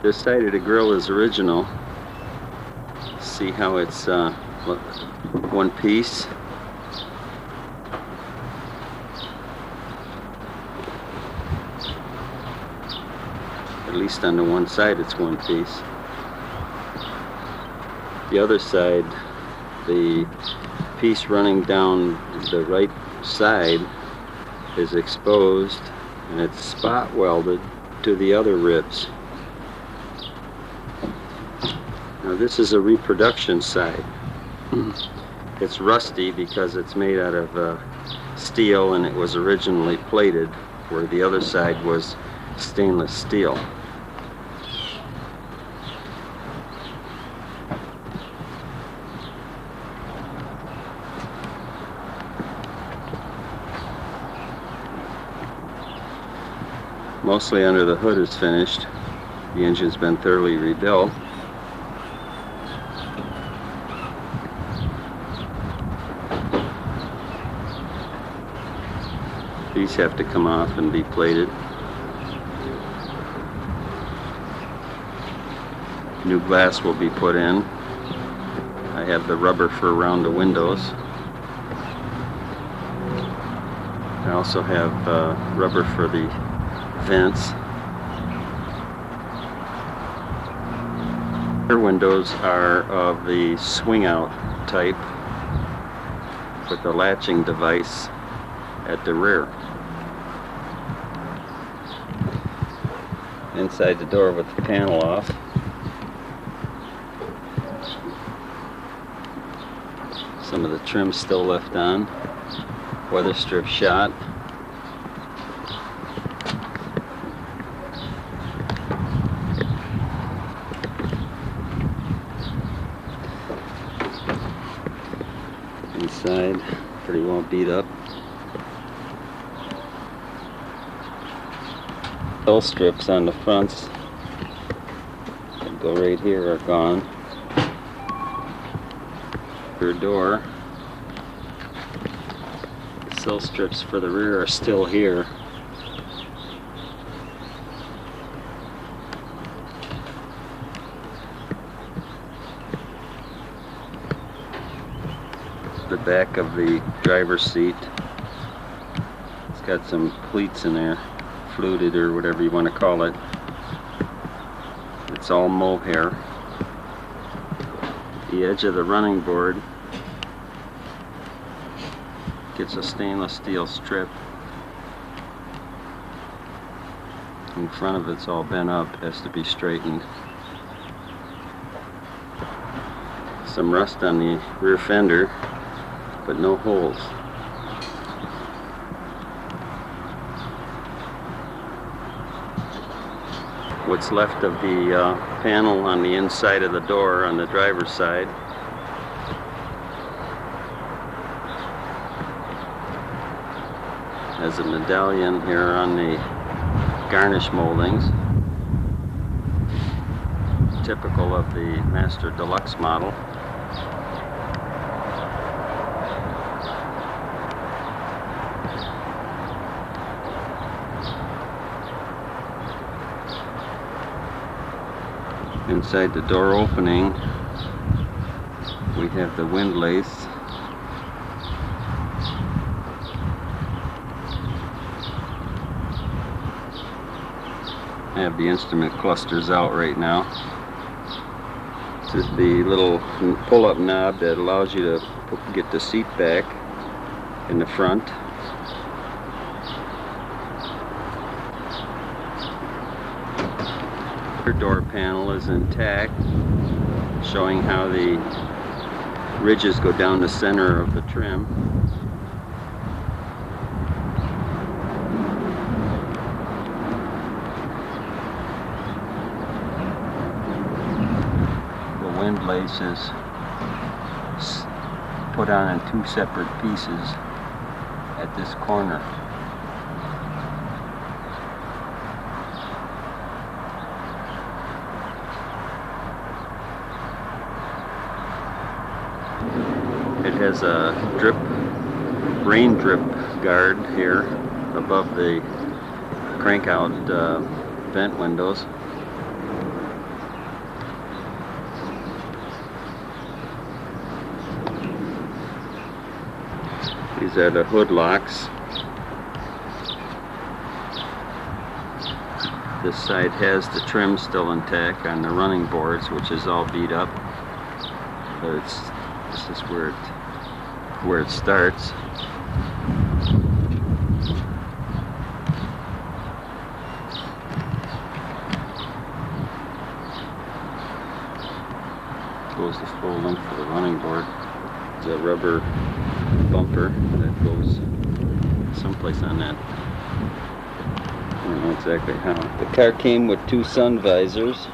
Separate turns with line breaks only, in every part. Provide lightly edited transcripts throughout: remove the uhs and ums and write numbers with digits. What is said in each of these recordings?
This side of the grill is original. See how it's one piece. At least on the one side it's one piece. The other side, the piece running down the right side is exposed and it's spot welded to the other ribs. Now this is a reproduction side. It's rusty because it's made out of steel and it was originally plated, where the other side was stainless steel. Mostly under the hood is finished. The engine's been thoroughly rebuilt. These have to come off and be plated. New glass will be put in. I have the rubber for around the windows. I also have rubber for the vents. Rear windows are of the swing out type with the latching device at the rear. Inside the door with the panel off. Some of the trim still left on. Weather strip shot. Inside, pretty well beat up. L strips on the fronts that go right here are gone. Rear door. The sill strips for the rear are still here. The back of the driver's seat. It's got some pleats in there, fluted or whatever you want to call it. It's all mohair. The edge of the running board gets a stainless steel strip. In front of it's all bent up, has to be straightened. Some rust on the rear fender, but no holes. What's left of the panel on the inside of the door on the driver's side. Has a medallion here on the garnish moldings, typical of the Master Deluxe model. Inside the door opening, we have the wind lace. I have the instrument clusters out right now. This is the little pull-up knob that allows you to get the seat back in the front. The door panel is intact, showing how the ridges go down the center of the trim. The wind lace is put on in two separate pieces at this corner. It has a rain drip guard here above the crank out vent windows. These are the hood locks. This side has the trim still intact on the running boards, which is all beat up. But this is where it starts. Goes the full length of the running board. There's a rubber bumper that goes someplace on that. I don't know exactly how. The car came with 2 sun visors.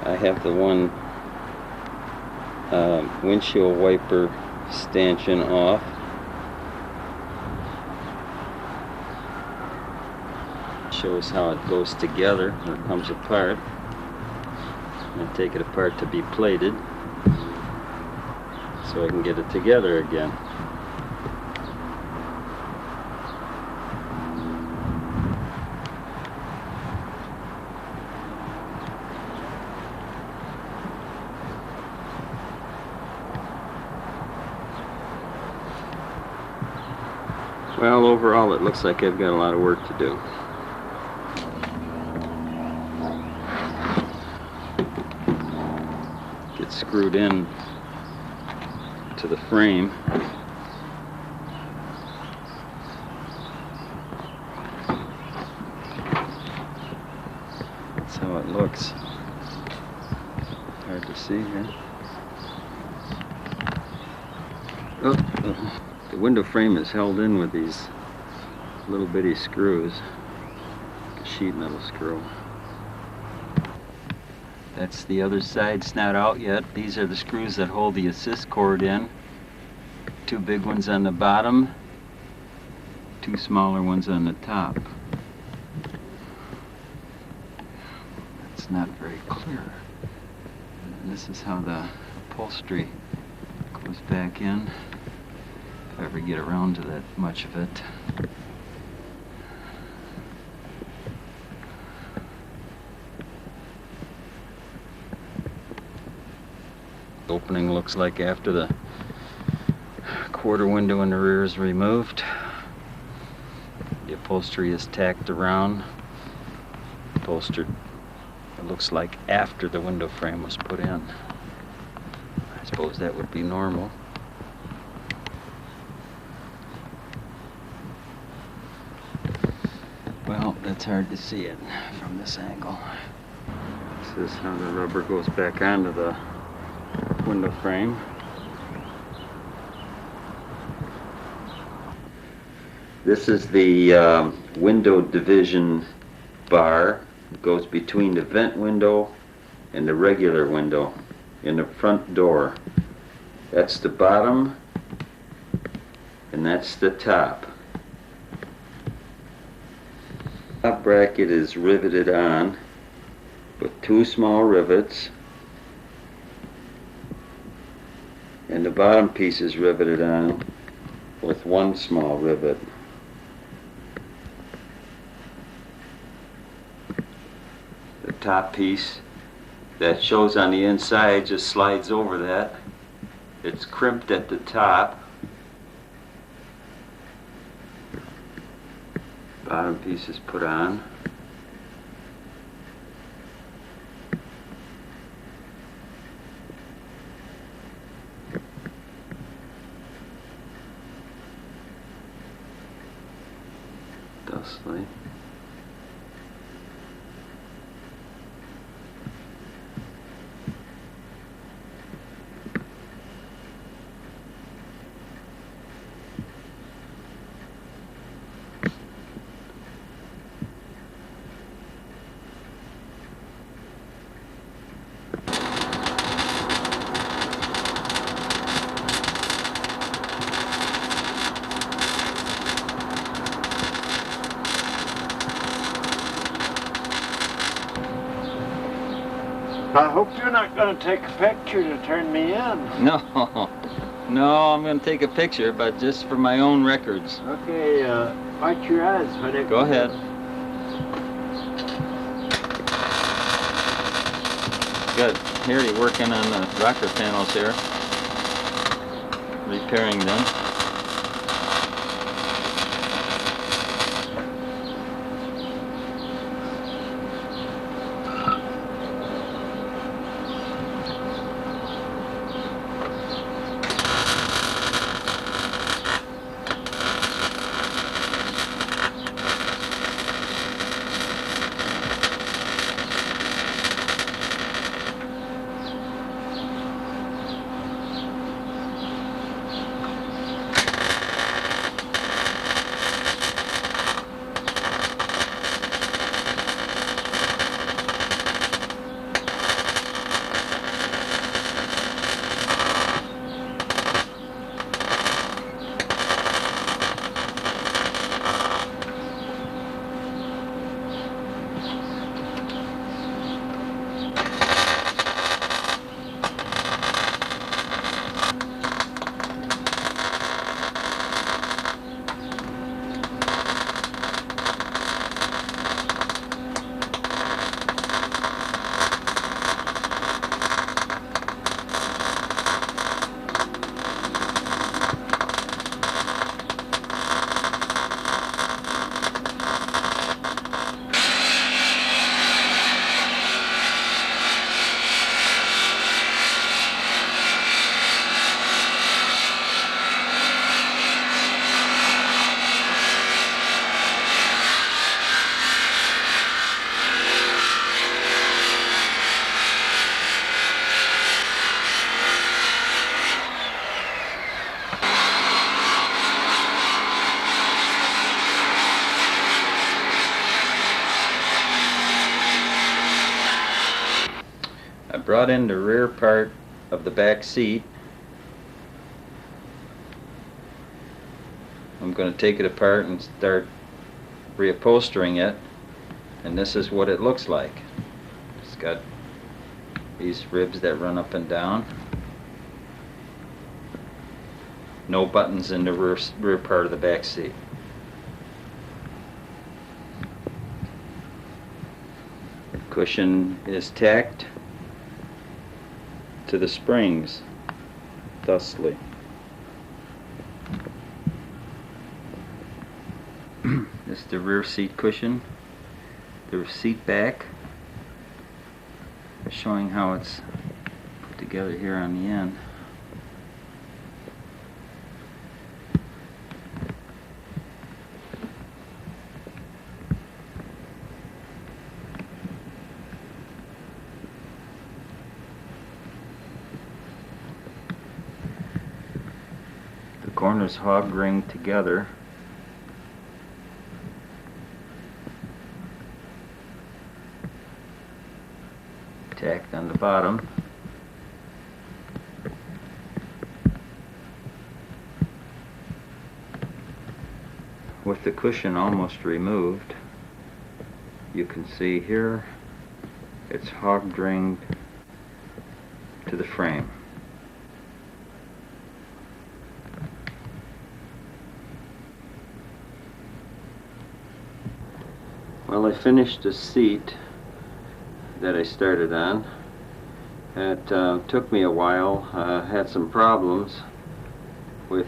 I have the one windshield wiper stanchion off. Shows how it goes together or comes apart. I take it apart to be plated so I can get it together again. Well, overall it looks like I've got a lot of work to do. Get screwed in to the frame. That's how it looks. Hard to see here. Oh. The window frame is held in with these little bitty screws, a sheet metal screw. That's the other side. It's not out yet. These are the screws that hold the assist cord in. 2 big ones on the bottom, 2 smaller ones on the top. That's not very clear. And this is how the upholstery goes back in. If I ever get around to that much of it. The opening looks like after the quarter window in the rear is removed. The upholstery is tacked around. Upholstered, it looks like after the window frame was put in. I suppose that would be normal. Well, that's hard to see it from this angle. This is how the rubber goes back onto the window frame. This is the window division bar. It goes between the vent window and the regular window in the front door. That's the bottom and that's the top. Top bracket is riveted on with 2 small rivets, and the bottom piece is riveted on with 1 small rivet. The top piece that shows on the inside just slides over that. It's crimped at the top. Bottom piece is put on. Dustly.
I hope you're not going to take a picture to turn me in.
No.
No, I'm going to take a picture, but just for my own records.
Okay, watch your eyes.
Go ahead. Good. Here you're working on the rocker panels here. Repairing them. I brought in the rear part of the back seat. I'm going to take it apart and start reupholstering it, and this is what it looks like. It's got these ribs that run up and down. No buttons in the rear part of the back seat. The cushion is tacked to the springs thusly. This is the rear seat cushion, the seat back, showing how it's put together here on the end. The corners hog ring together. Tacked on the bottom. With the cushion almost removed, you can see here it's hog ringed to the frame. Well, I finished the seat that I started on. It took me a while. Had some problems with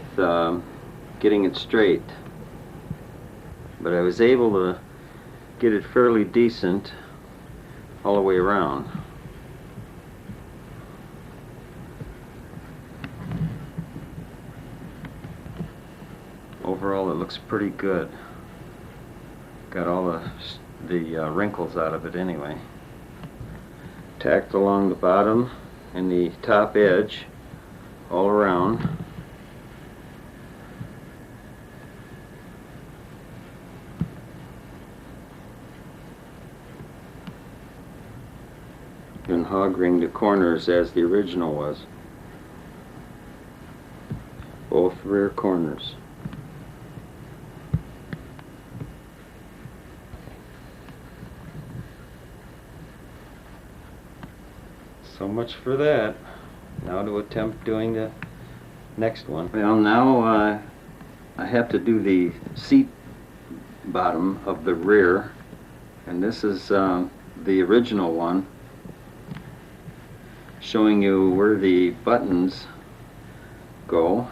getting it straight, but I was able to get it fairly decent all the way around. Overall, it looks pretty good. Got all the wrinkles out of it anyway. Tacked along the bottom and the top edge all around. And hog ring the corners as the original was. Both rear corners. So much for that. Now to attempt doing the
next one.
Well, now I have to do the seat bottom of the rear, and this is the original one, showing you where the buttons go.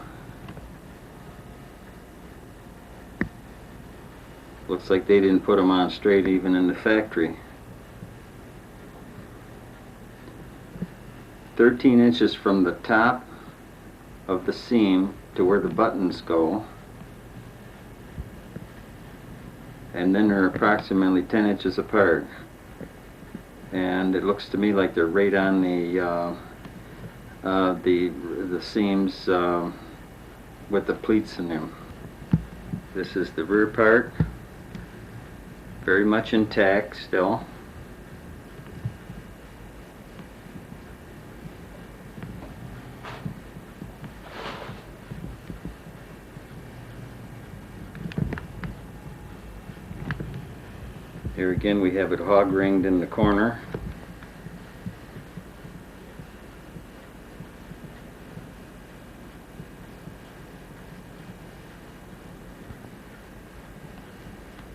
Looks like they didn't put them on straight even in the factory. 13 inches from the top of the seam to where the buttons go, and then they're approximately 10 inches apart. And it looks to me like they're right on the seams with the pleats in them. This is the rear part, very much intact still. Here again we have it hog ringed in the corner.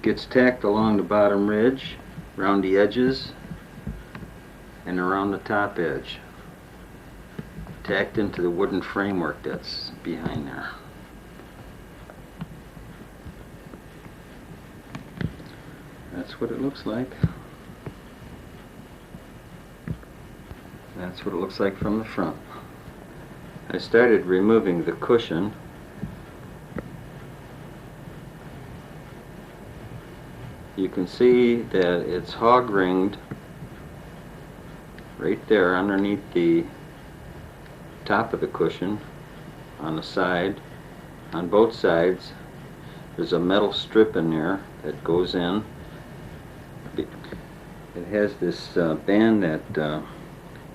Gets tacked along the bottom ridge, around the edges, and around the top edge. Tacked into the wooden framework that's behind there. That's what it looks like. That's what it looks like from the front. I started removing the cushion. You can see that it's hog ringed right there underneath the top of the cushion on the side. On both sides there's a metal strip in there that goes in. It has this band that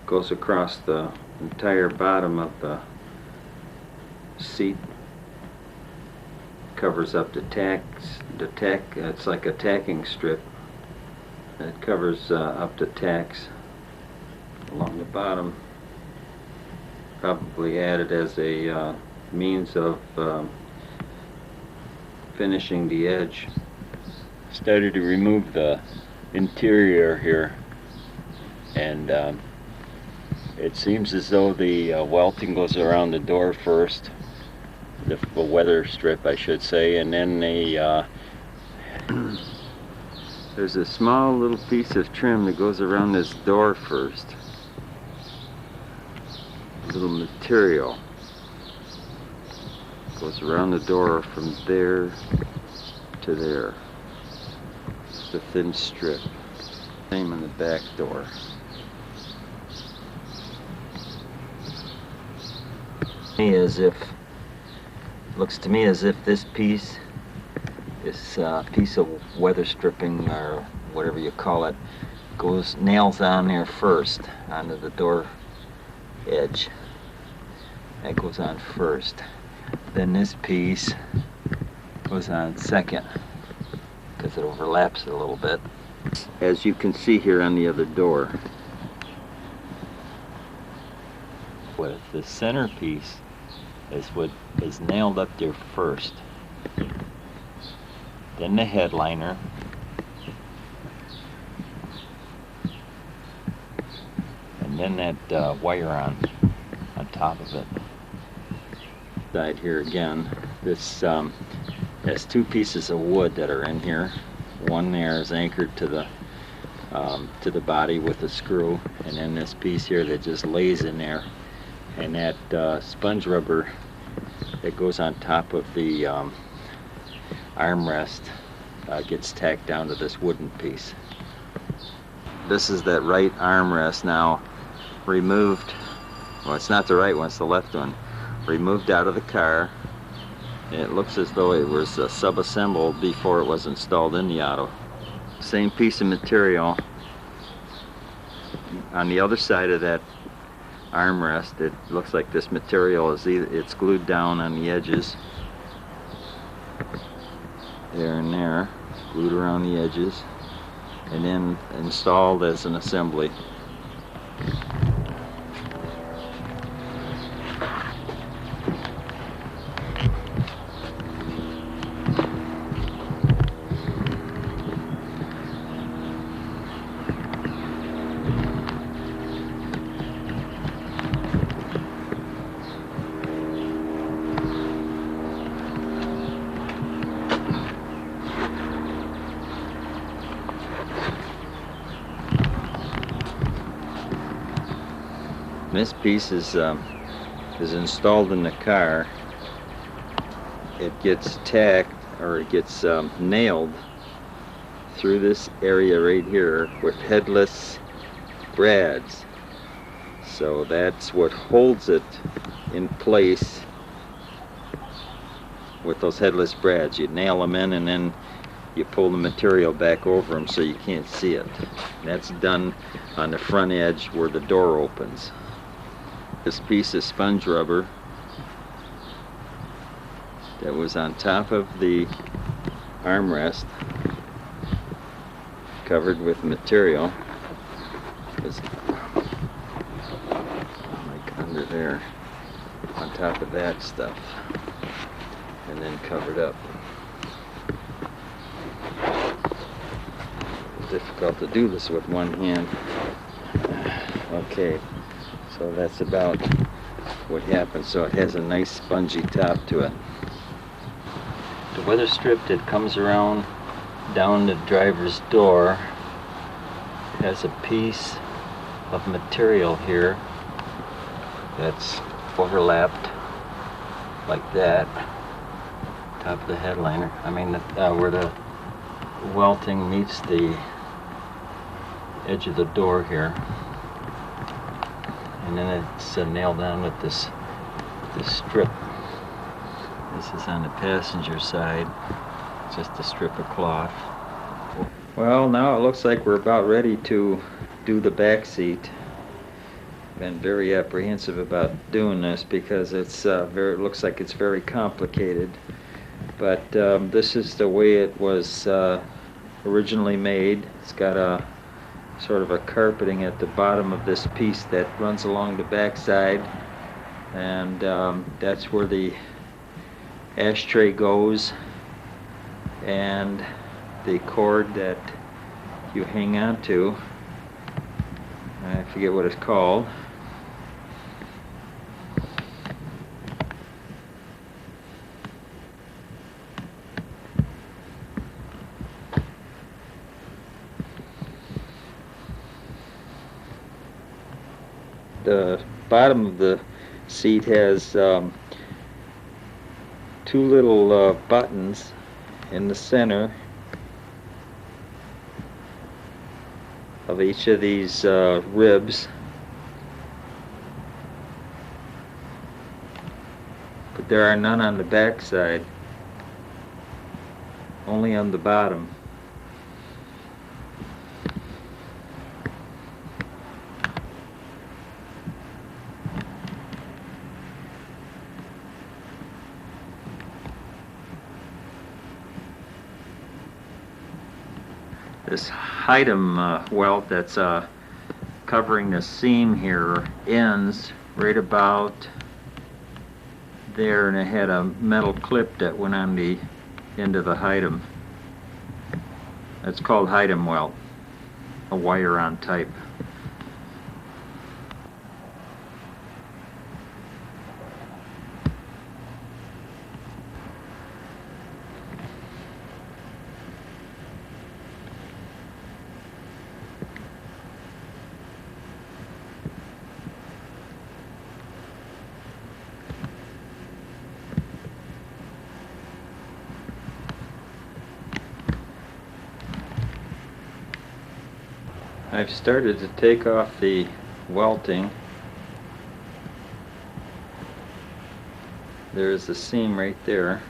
goes across the entire bottom of the seat, covers up the tacks. It's like a tacking strip that covers up the tacks along the bottom. Probably added as a means of finishing the edge. Started to remove the interior here, and it seems as though the welting goes around the door first, the weather strip I should say, and then there's a small little piece of trim that goes around this door first. A little material goes around the door from there to there. Just a thin strip. Same on the back door.
Looks to me as if this piece, this piece of weather stripping or whatever you call it, nails on there first onto the door edge. That goes on first. Then this piece goes on second because it overlaps it a little bit,
As you can see here on the other door.
with the center piece is what is nailed up there first. Then the headliner, and then that wire on top of it. Side here again, this has two pieces of wood that are in here. One there is anchored to the body with a screw, and then this piece here that just lays in there. And that sponge rubber that goes on top of the armrest gets tacked down to this wooden piece. This is that right armrest now removed. Well, it's not the right one, it's the left one. Removed out of the car. It looks as though it was sub-assembled before it was installed in the auto. Same piece of material. On the other side of that armrest, it looks like this material is it's glued down on the edges. There and there, glued around the edges, and then installed as an assembly.
this piece is installed in the car, it gets tacked, or it gets nailed through this area right here with headless brads. So that's what holds it in place with those headless brads. You nail them in and then you pull the material back over them so you can't see it. That's done on the front edge where the door opens. This piece of sponge rubber that was on top of the armrest, covered with material, is like under there, on top of that stuff, and then covered up. Difficult to do this with one hand. Okay, so that's about what happens. So it has a nice spongy top to it. The weather strip that comes around down the driver's door has a piece of material here that's overlapped like that, top of the headliner. I mean, where the welting meets the edge of the door here, and then it's nailed on with this strip. This is on the passenger side, just a strip of cloth. Well, now it looks like we're about ready to do the back seat. Been very apprehensive about doing this because it looks like it's very complicated, but this is the way it was originally made. It's got a sort of a carpeting at the bottom of this piece that runs along the back side, and that's where the ashtray goes, and the cord that you hang on to, I forget what it's called. The bottom of the seat has two little buttons in the center of each of these ribs, but there are none on the back side, only on the bottom. This item welt that's covering the seam here ends right about there, and it had a metal clip that went on the end of the item. That's called item welt, a wire-on type. I've started to take off the welting. There's a seam right there.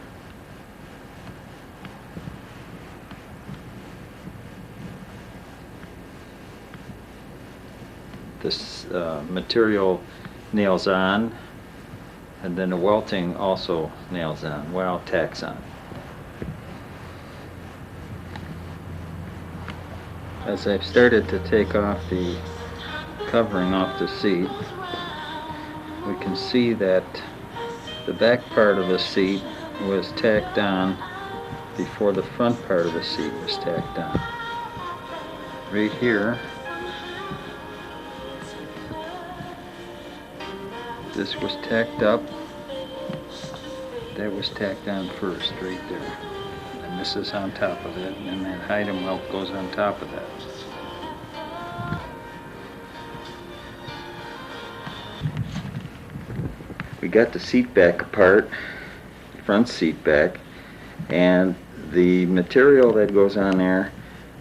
This material nails on, and then the welting also nails on, well, tacks on. As I've started to take off the covering off the seat, we can see that the back part of the seat was tacked on before the front part of the seat was tacked on. Right here, this was tacked up, that was tacked on first, right there. And this is on top of it, and that item welt goes on top of that. got the seat back apart, front seat back, and the material that goes on there,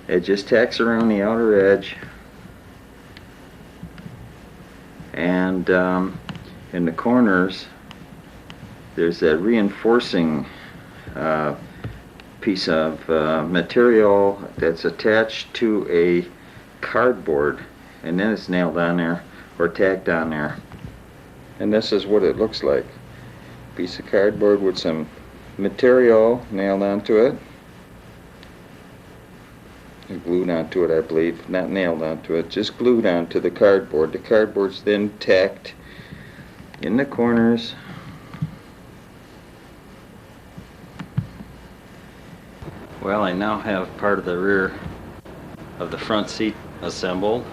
it just tacks around the outer edge, and in the corners there's that reinforcing piece of material that's attached to a cardboard, and then it's nailed on there or tacked on there. And this is what it looks like. Piece of cardboard with some material nailed onto it. Glued onto it, I believe. Not nailed onto it, just glued onto the cardboard. The cardboard's then tacked in the corners. Well, I now have part of the rear of the front seat assembled.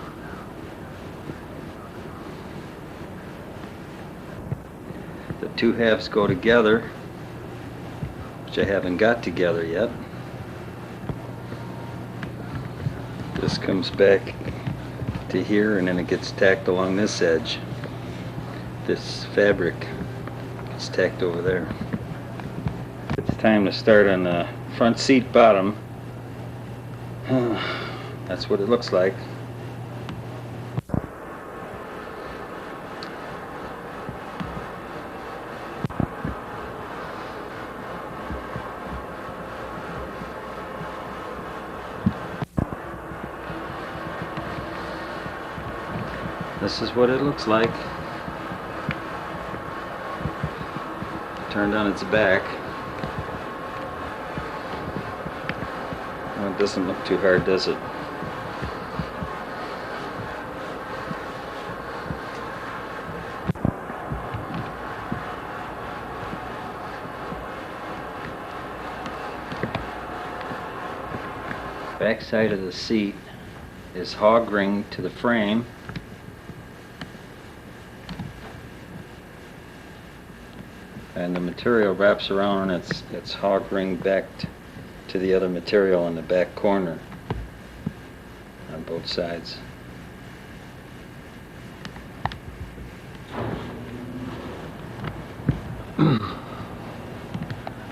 The two halves go together, which I haven't got together yet. This comes back to here, and then it gets tacked along this edge. This fabric gets tacked over there. It's time to start on the front seat bottom. That's what it looks like. This is what it looks like. Turned on its back. Well, it doesn't look too hard, does it? Back side of the seat is hog ringed to the frame. And the material wraps around, and it's hog ringed back to the other material in the back corner on both sides.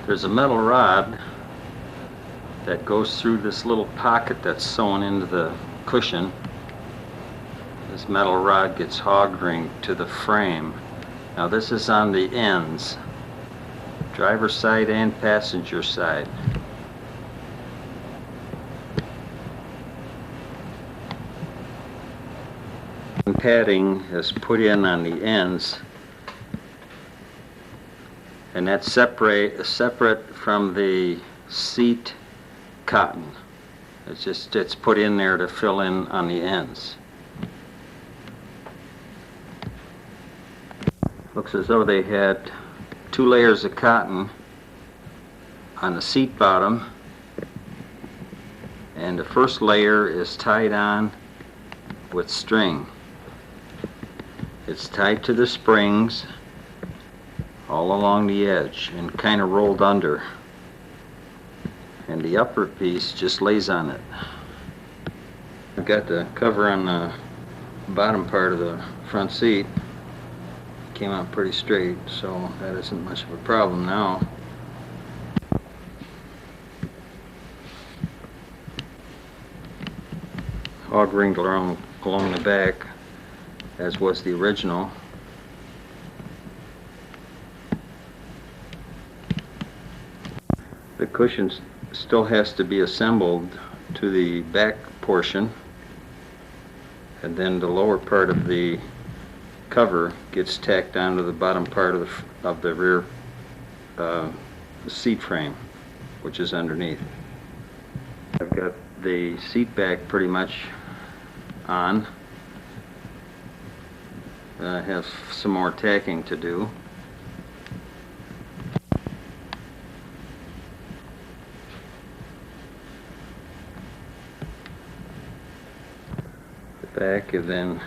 There's a metal rod that goes through this little pocket that's sewn into the cushion. This metal rod gets hog ringed to the frame. Now this is on the ends, driver's side and passenger side. Padding is put in on the ends, and that's separate from the seat cotton. It's put in there to fill in on the ends. Looks as though they had 2 layers of cotton on the seat bottom, and the first layer is tied on with string. It's tied to the springs all along the edge and kind of rolled under, and the upper piece just lays on it. I've got the cover on the bottom part of the front seat. Came out pretty straight, so that isn't much of a problem now. Hog ringed along the back, as was the original. The cushion still has to be assembled to the back portion, and then the lower part of the cover gets tacked onto the bottom part of the rear seat frame, which is underneath. I've got the seat back pretty much on. I have some more tacking to do. The back then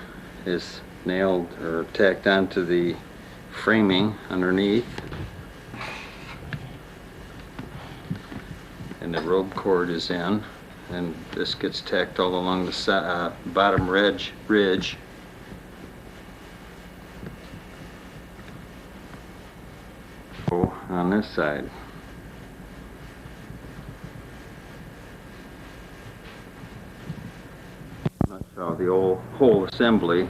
is nailed or tacked onto the framing underneath, and the robe cord is in, and this gets tacked all along the bottom ridge.
this side. That's how the whole assembly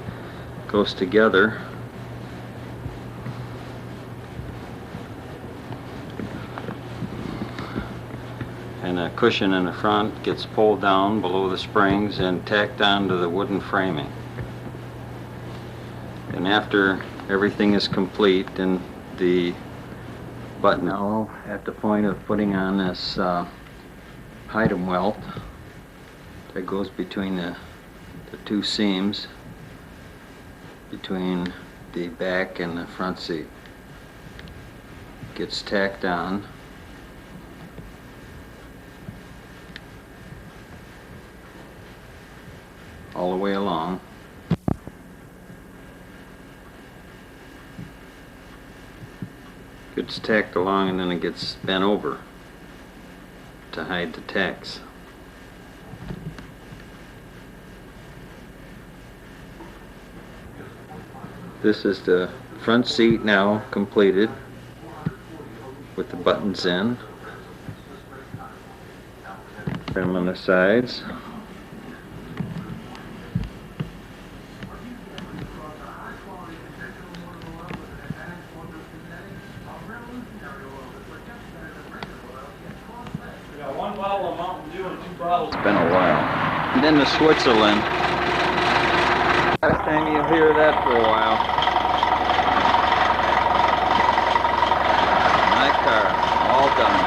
goes together. And a cushion in the front gets pulled down below the springs and tacked onto the wooden framing. And after everything is complete and the button now at the point of putting on this item welt that goes between the two seams between the back and the front seat, gets tacked on. All the way along. Gets tacked along and then it gets bent over to hide the tacks. This is the front seat now completed with the buttons in. Trim on the sides. It's been a while. And then the Switzerland. Last time you'll hear that for a while. My car, all done.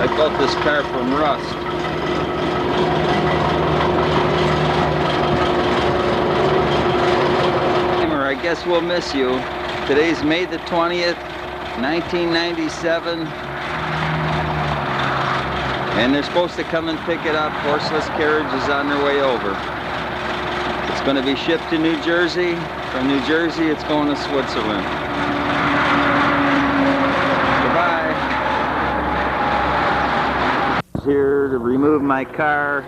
I bought this car from Rust. I guess we'll miss you. Today's May the 20th, 1997. And they're supposed to come and pick it up. Horseless carriage is on their way over. It's going to be shipped to New Jersey. From New Jersey, it's going to Switzerland. Goodbye. Here to remove my car.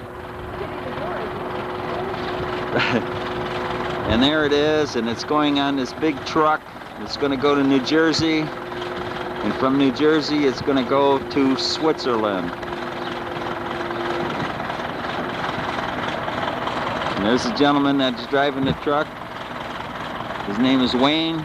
And there it is, and it's going on this big truck. It's going to go to New Jersey, and from New Jersey it's going to go to Switzerland. And there's a gentleman that's driving the truck. His name is Wayne.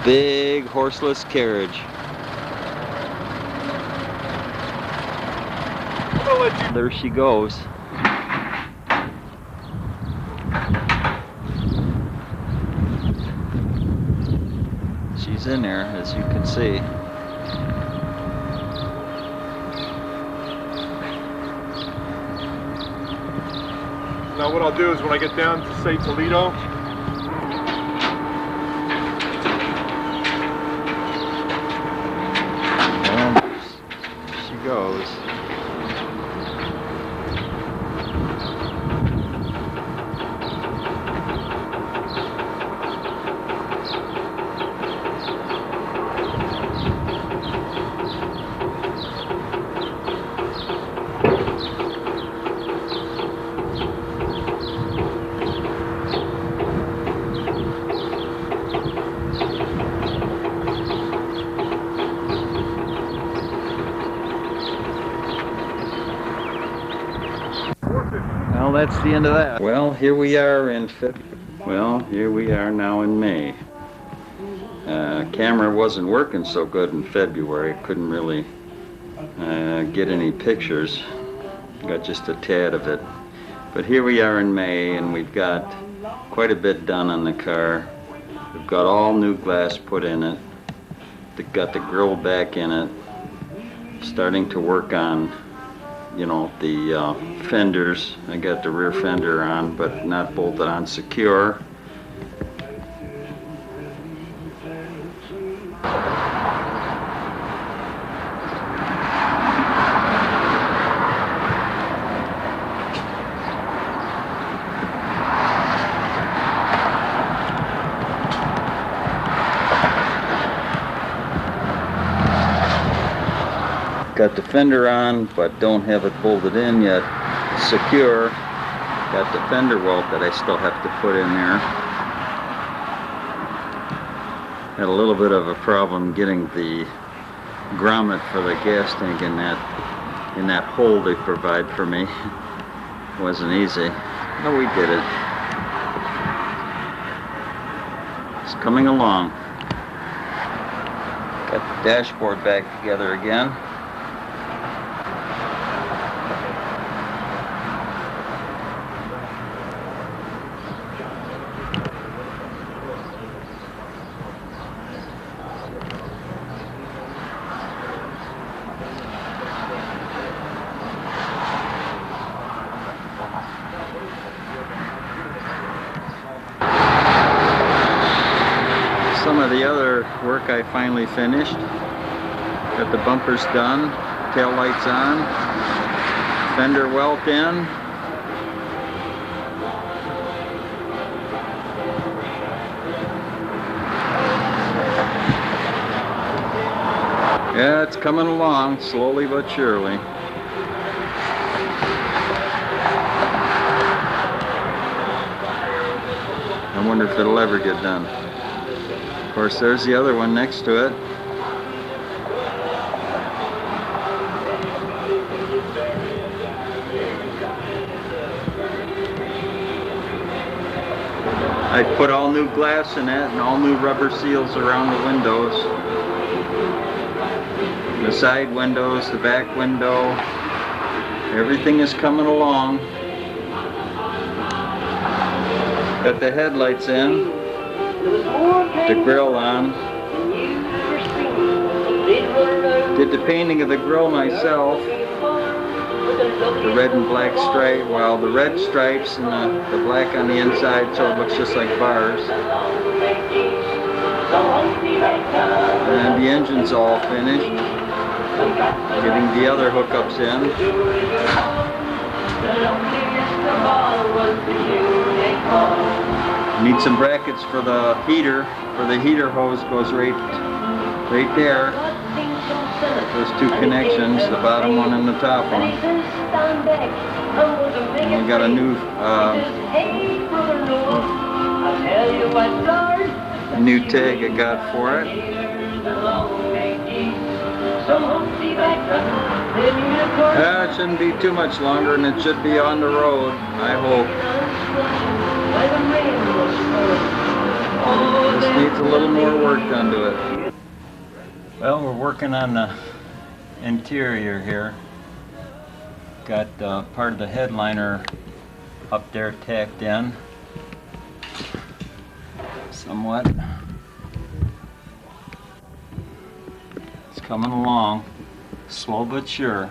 Big horseless carriage. There she goes. She's in there, as you can see.
Now what I'll do is when I get down to, say, Toledo,
and she goes. Well, that's the end of that. Well, here we are in here we are now in May. Camera wasn't working so good in February. Couldn't really get any pictures. Got just a tad of it. But here we are in May, and we've got quite a bit done on the car. We've got all new glass put in it. Got the grill back in it. Starting to work on, you know, the fenders. I got the rear fender on, but not bolted on secure. Got the fender on, but don't have it bolted in yet. Secure. Got the fender welt that I still have to put in there. Had a little bit of a problem getting the grommet for the gas tank in that hole they provide for me. It wasn't easy, but we did it. It's coming along. Got the dashboard back together again. Some of the other work I finally finished. Got the bumpers done, tail lights on, fender welt in. Yeah, it's coming along, slowly but surely. I wonder if it'll ever get done. Of course, there's the other one next to it. I put all new glass in it and all new rubber seals around the windows. The side windows, the back window. Everything is coming along. Got the headlights in. The grill on. Did the painting of the grill myself. The red and black stripe, well, the red stripes and the black on the inside, so it looks just like bars. And the engine's all finished. Getting the other hookups in. Need some brackets for the heater. For the heater hose goes right there. Those two connections, the bottom one and the top one. And we got a new tag I got for it. It shouldn't be too much longer, and it should be on the road, I hope. This needs a little more work done to it. Well, we're working on the interior here. Got part of the headliner up there tacked in somewhat. It's coming along, slow but sure.